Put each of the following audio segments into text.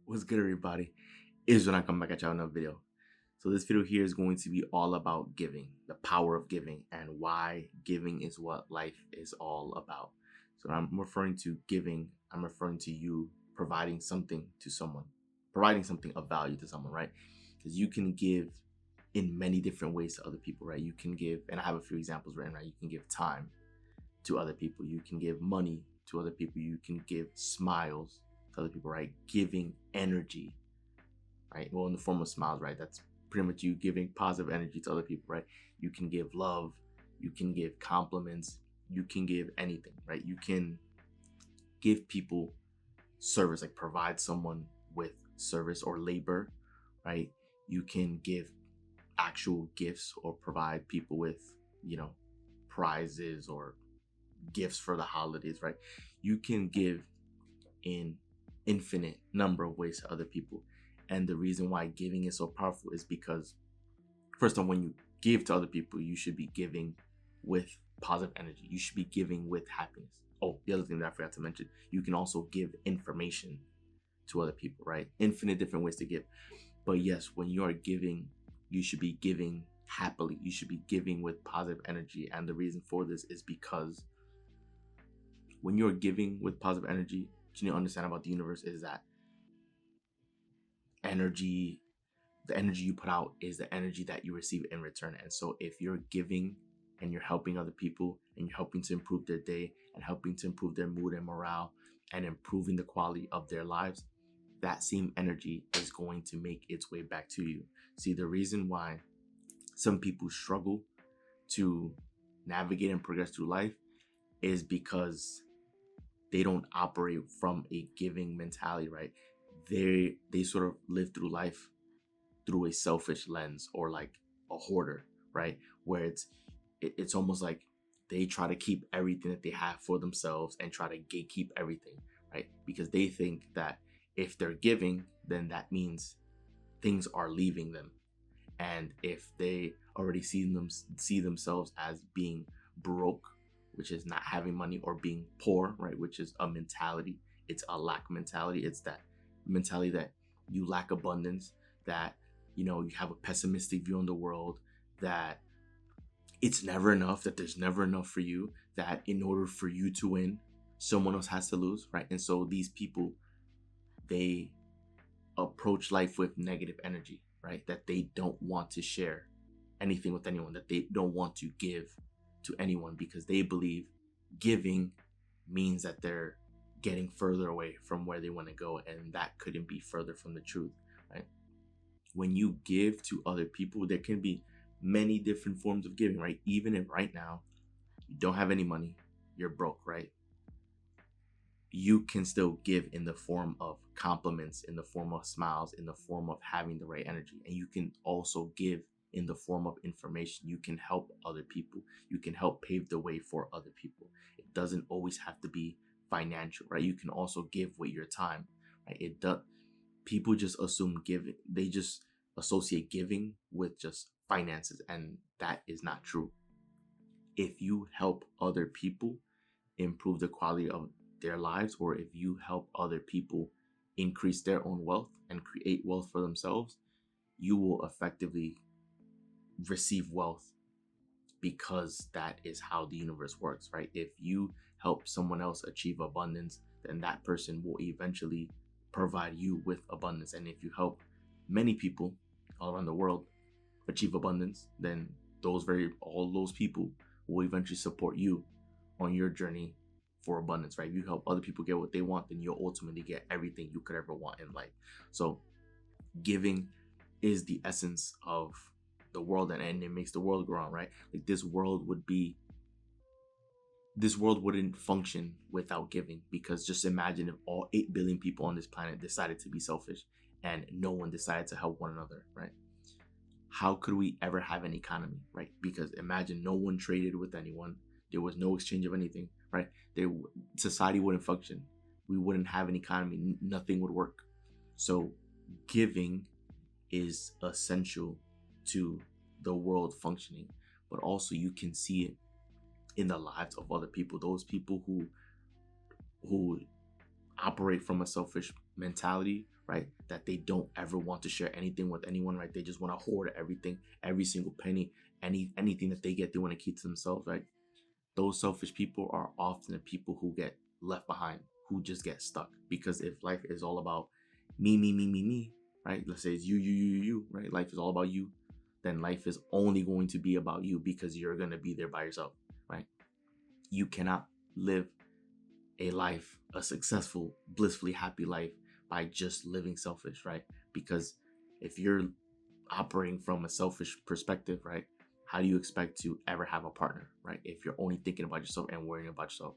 What's good, everybody? Is when I come back at y'all another video. So this video here is going to be all about giving, the power of giving, and why giving is what life is all about. So I'm referring to giving, I'm referring to you providing something to someone, providing something of value to someone, right? Because you can give in many different ways to other people, right? You can give, and I have a few examples written, right? You can give time to other people. You can give money to other people. You can give smiles to other people, right? Giving energy, right? Well, in the form of smiles, right? That's pretty much you giving positive energy to other people, right? You can give love. You can give compliments. You can give anything, right? You can give people service, like provide someone with service or labor, right? You can give actual gifts or provide people with, prizes or gifts for the holidays, right? You can give in infinite number of ways to other people. And the reason why giving is so powerful is because, first of all, when you give to other people, you should be giving with positive energy. You should be giving with happiness. Oh, the other thing that I forgot to mention, you can also give information to other people, right? Infinite different ways to give. But yes, when you are giving, you should be giving happily. You should be giving with positive energy. And the reason for this is because when you're giving with positive energy, what you need to understand about the universe is that energy, the energy you put out is the energy that you receive in return. And so if you're giving and you're helping other people and you're helping to improve their day and helping to improve their mood and morale and improving the quality of their lives, that same energy is going to make its way back to you. See, the reason why some people struggle to navigate and progress through life is because they don't operate from a giving mentality, right? They sort of live through life through a selfish lens, or like a hoarder, right? Where it's almost like they try to keep everything that they have for themselves and try to gatekeep everything, right? Because they think that if they're giving, then that means things are leaving them. And if they already see themselves as being broke, which is not having money, or being poor, right, which is a mentality, it's a lack mentality. It's that mentality that you lack abundance, that you have a pessimistic view on the world, that it's never enough, that there's never enough for you, that in order for you to win, someone else has to lose, right? And so these people, they approach life with negative energy, right? That they don't want to share anything with anyone, that they don't want to give to anyone, because they believe giving means that they're getting further away from where they want to go, and that couldn't be further from the truth, right? When you give to other people, there can be many different forms of giving, right? Even if right now you don't have any money, you're broke, right? You can still give in the form of compliments, in the form of smiles, in the form of having the right energy. And you can also give in the form of information. You can help other people. You can help pave the way for other people. It doesn't always have to be financial, right? You can also give with your time, right? People just assume giving, they just associate giving with just finances, and that is not true. If you help other people improve the quality of their lives, or if you help other people increase their own wealth and create wealth for themselves, you will effectively receive wealth, because that is how the universe works, right? If you help someone else achieve abundance, then that person will eventually provide you with abundance. And if you help many people all around the world achieve abundance, then all those people will eventually support you on your journey for abundance, right? If you help other people get what they want, then you'll ultimately get everything you could ever want in life. So giving is the essence of the world, and it makes the world go on, right? Like this world wouldn't function without giving, because just imagine if all 8 billion people on this planet decided to be selfish and no one decided to help one another, right? How could we ever have an economy, right? Because imagine no one traded with anyone. There was no exchange of anything, right? Society wouldn't function. We wouldn't have an economy. Nothing would work. So giving is essential to the world functioning, but also you can see it in the lives of other people. Those people who operate from a selfish mentality, right? That they don't ever want to share anything with anyone, right? They just want to hoard everything, every single penny, anything that they get, they want to keep to themselves, right? Those selfish people are often the people who get left behind, who just get stuck. Because if life is all about me, right? Let's say it's you, right? Life is all about you, then life is only going to be about you because you're going to be there by yourself, right? You cannot live a life, a successful, blissfully happy life by just living selfish, right? Because if you're operating from a selfish perspective, right, how do you expect to ever have a partner, right? If you're only thinking about yourself and worrying about yourself,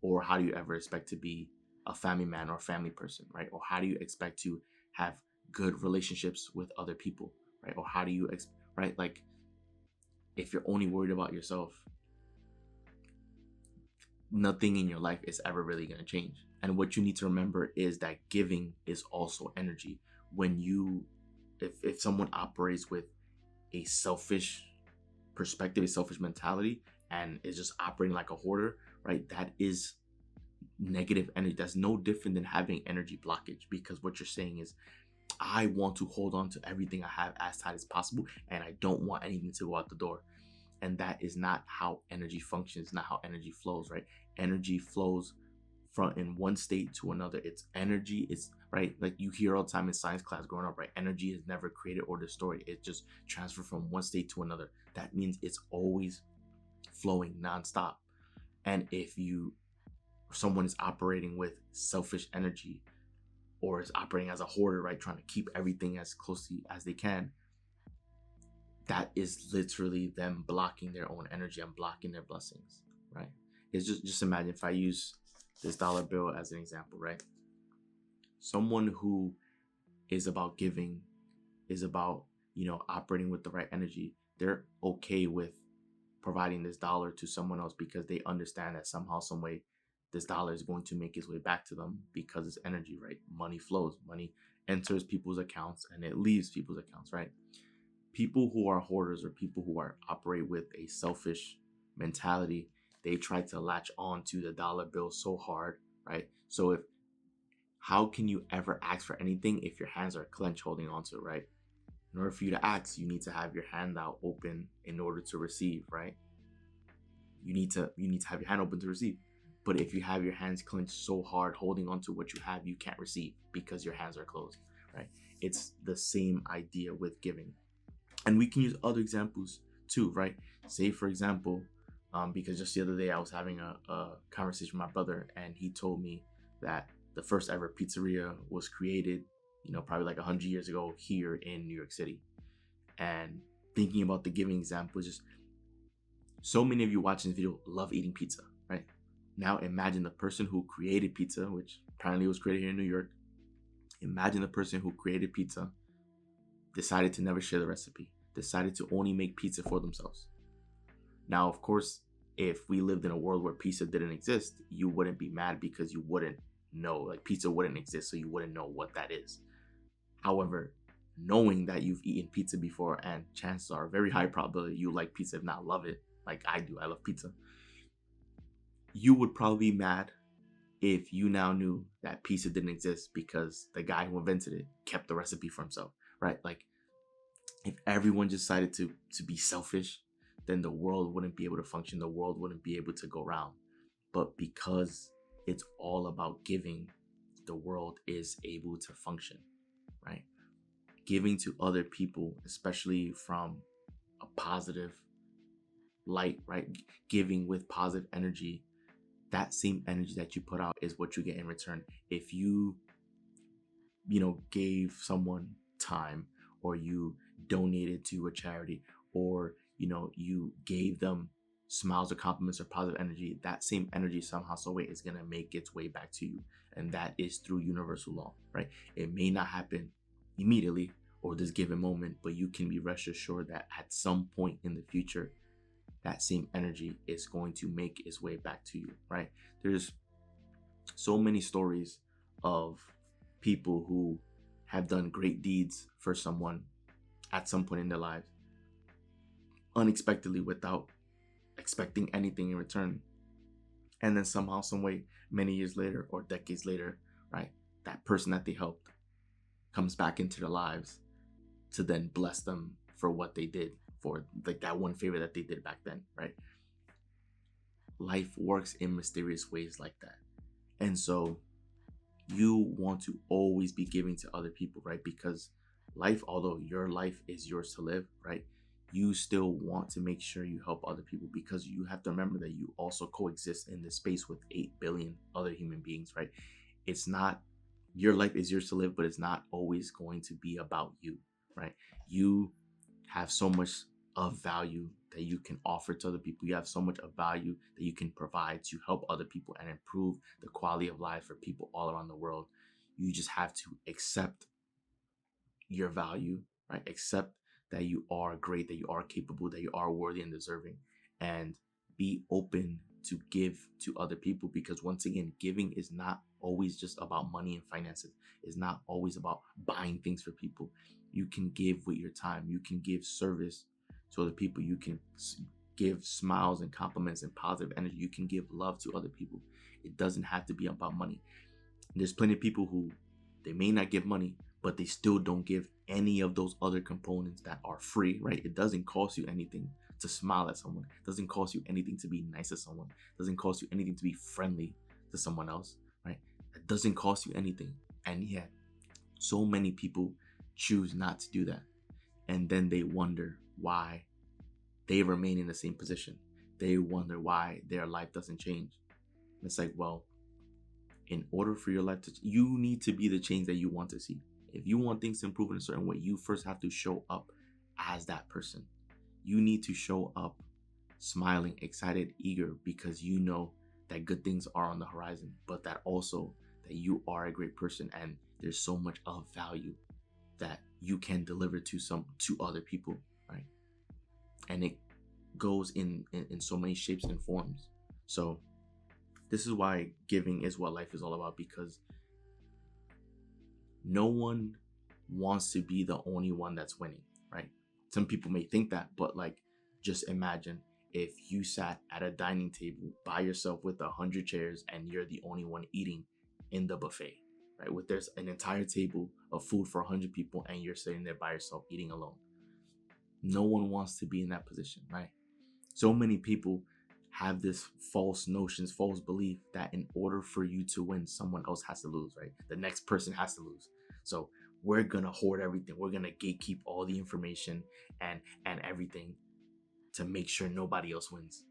or how do you ever expect to be a family man or a family person, right? Or how do you expect to have good relationships with other people, right? Or how do you, right? Like, if you're only worried about yourself, nothing in your life is ever really going to change. And what you need to remember is that giving is also energy. When you, if someone operates with a selfish perspective, a selfish mentality, and is just operating like a hoarder, right? That is negative energy. That's no different than having energy blockage, because what you're saying is, I want to hold on to everything I have as tight as possible, and I don't want anything to go out the door. And that is not how energy functions, not how energy flows, right? Energy flows from in one state to another. It's energy, it's right, like you hear all the time in science class growing up, right? Energy is never created or destroyed, it just transfers from one state to another. That means it's always flowing nonstop. And if someone is operating with selfish energy, or is operating as a hoarder, right, trying to keep everything as closely as they can, that is literally them blocking their own energy and blocking their blessings, right? It's just imagine if I use this dollar bill as an example, right? Someone who is about giving, is about, operating with the right energy, they're okay with providing this dollar to someone else because they understand that somehow, some way, this dollar is going to make its way back to them because it's energy, right? Money flows, money enters people's accounts and it leaves people's accounts, right? People who are hoarders, or people who operate with a selfish mentality, they try to latch on to the dollar bill so hard, right? So how can you ever ask for anything if your hands are clenched holding on to it, right? In order for you to ask, you need to have your hand out open in order to receive, right? You need to have your hand open to receive. But if you have your hands clenched so hard holding on to what you have, you can't receive because your hands are closed, right? It's the same idea with giving. And we can use other examples too, right? Say, for example, because just the other day I was having a conversation with my brother, and he told me that the first ever pizzeria was created, probably like 100 years ago here in New York City. And thinking about the giving example, just so many of you watching this video love eating pizza, right? Now imagine the person who created pizza, which apparently was created here in New York. Imagine the person who created pizza decided to never share the recipe, decided to only make pizza for themselves. Now, of course, if we lived in a world where pizza didn't exist, you wouldn't be mad because you wouldn't know, like pizza wouldn't exist, so you wouldn't know what that is. However, knowing that you've eaten pizza before, and chances are very high probability you like pizza, if not love it, like I do, I love pizza, you would probably be mad if you now knew that pizza didn't exist because the guy who invented it kept the recipe for himself, right? Like, if everyone decided to be selfish, then the world wouldn't be able to function. The world wouldn't be able to go round. But because it's all about giving, the world is able to function, right? Giving to other people, especially from a positive light, right? Giving with positive energy, that same energy that you put out is what you get in return. If you gave someone time, or you donated to a charity, or you gave them smiles or compliments or positive energy, that same energy somehow, some way is going to make its way back to you. And that is through universal law, right? It may not happen immediately or this given moment, but you can be rest assured that at some point in the future, that same energy is going to make its way back to you, right? There's so many stories of people who have done great deeds for someone at some point in their lives, unexpectedly, without expecting anything in return. And then somehow, some way, many years later or decades later, right, that person that they helped comes back into their lives to then bless them for what they did, for like that one favor that they did back then, right? Life works in mysterious ways like that. And so you want to always be giving to other people, right? Because life, although your life is yours to live, right? You still want to make sure you help other people, because you have to remember that you also coexist in this space with 8 billion other human beings, right? It's not, your life is yours to live, but it's not always going to be about you, right? You have so much of value that you can offer to other people. You have so much of value that you can provide to help other people and improve the quality of life for people all around the world. You just have to accept your value, right? Accept that you are great, that you are capable, that you are worthy and deserving, and be open to give to other people. Because once again, giving is not always just about money and finances. It's not always about buying things for people. You can give with your time. You can give service to other people. You can give smiles and compliments and positive energy. You can give love to other people. It doesn't have to be about money. There's plenty of people who, they may not give money, but they still don't give any of those other components that are free, right? It doesn't cost you anything to smile at someone. It doesn't cost you anything to be nice to someone. It doesn't cost you anything to be friendly to someone else, right? It doesn't cost you anything. And yet, so many people choose not to do that. And then they wonder why they remain in the same position. They wonder why their life doesn't change. And it's like, well, in order for your life to, you need to be the change that you want to see. If you want things to improve in a certain way, you first have to show up as that person. You need to show up smiling, excited, eager, because you know that good things are on the horizon, but that also that you are a great person and there's so much of value that you can deliver to other people, right? And it goes in so many shapes and forms. So this is why giving is what life is all about, because no one wants to be the only one that's winning, right? Some people may think that, but like, just imagine if you sat at a dining table by yourself with 100 chairs and you're the only one eating in the buffet, right? With there's an entire table of food for 100 people and you're sitting there by yourself eating alone. No one wants to be in that position, right? So many people have this false notions, false belief that in order for you to win, someone else has to lose, right? The next person has to lose. So we're gonna hoard everything. We're gonna gatekeep all the information and everything to make sure nobody else wins.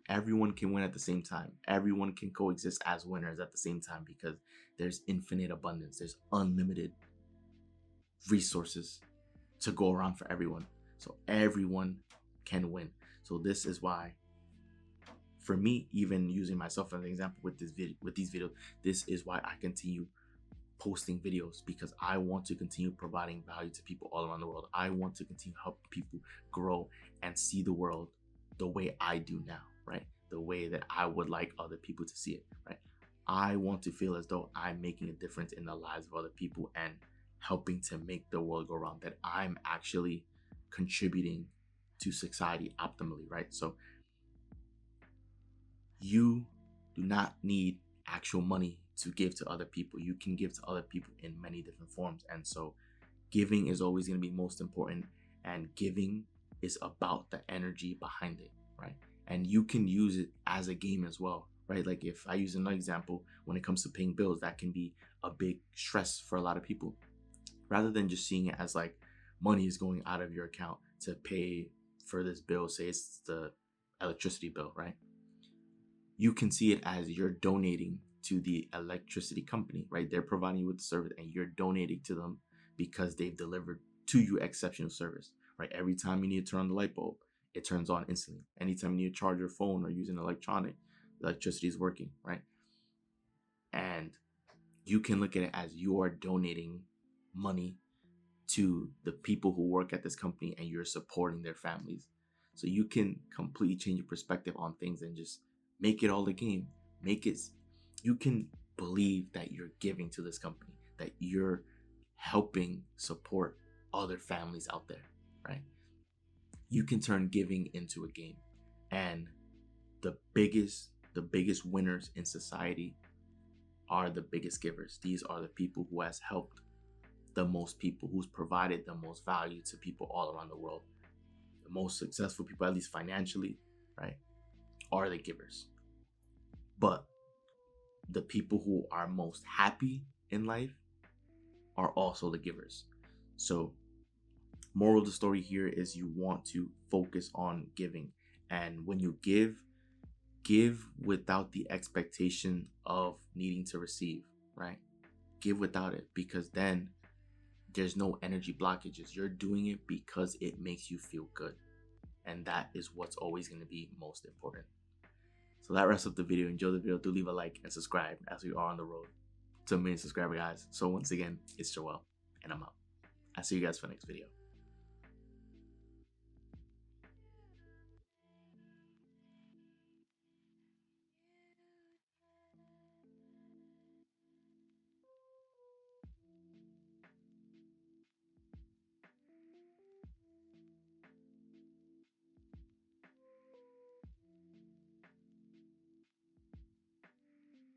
Everyone can win at the same time. Everyone can coexist as winners at the same time, because there's infinite abundance. There's unlimited resources to go around for everyone. So everyone can win. So this is why, for me, even using myself as an example with these videos, this is why I continue posting videos, because I want to continue providing value to people all around the world. I want to continue helping people grow and see the world the way I do now, right? The way that I would like other people to see it, right? I want to feel as though I'm making a difference in the lives of other people and helping to make the world go around, that I'm actually contributing to society optimally, right? So you do not need actual money to give to other people. You can give to other people in many different forms. And so giving is always going to be most important, and giving is about the energy behind it, right? And you can use it as a game as well, right? Like if I use another example, when it comes to paying bills, that can be a big stress for a lot of people. Rather than just seeing it as like money is going out of your account to pay for this bill, say it's the electricity bill, right? You can see it as you're donating to the electricity company, right? They're providing you with the service and you're donating to them because they've delivered to you exceptional service, right? Every time you need to turn on the light bulb, it turns on instantly. Anytime you need to charge your phone or use an electronic, the electricity is working, right? And you can look at it as you are donating money to the people who work at this company and you're supporting their families. So you can completely change your perspective on things and just make it all a game. You can believe that you're giving to this company, that you're helping support other families out there, right? You can turn giving into a game. And the biggest winners in society are the biggest givers. These are the people who has helped the most people, who's provided the most value to people all around the world. The most successful people, at least financially, right, are the givers. But the people who are most happy in life are also the givers. So, moral of the story here is you want to focus on giving. And when you give without the expectation of needing to receive, right? Give without it, because then there's no energy blockages. You're doing it because it makes you feel good. And that is what's always going to be most important. So that wraps up the video. Enjoy the video. Do leave a like and subscribe as we are on the road to a million subscriber, guys. So once again, it's Joel, and I'm out. I'll see you guys for the next video.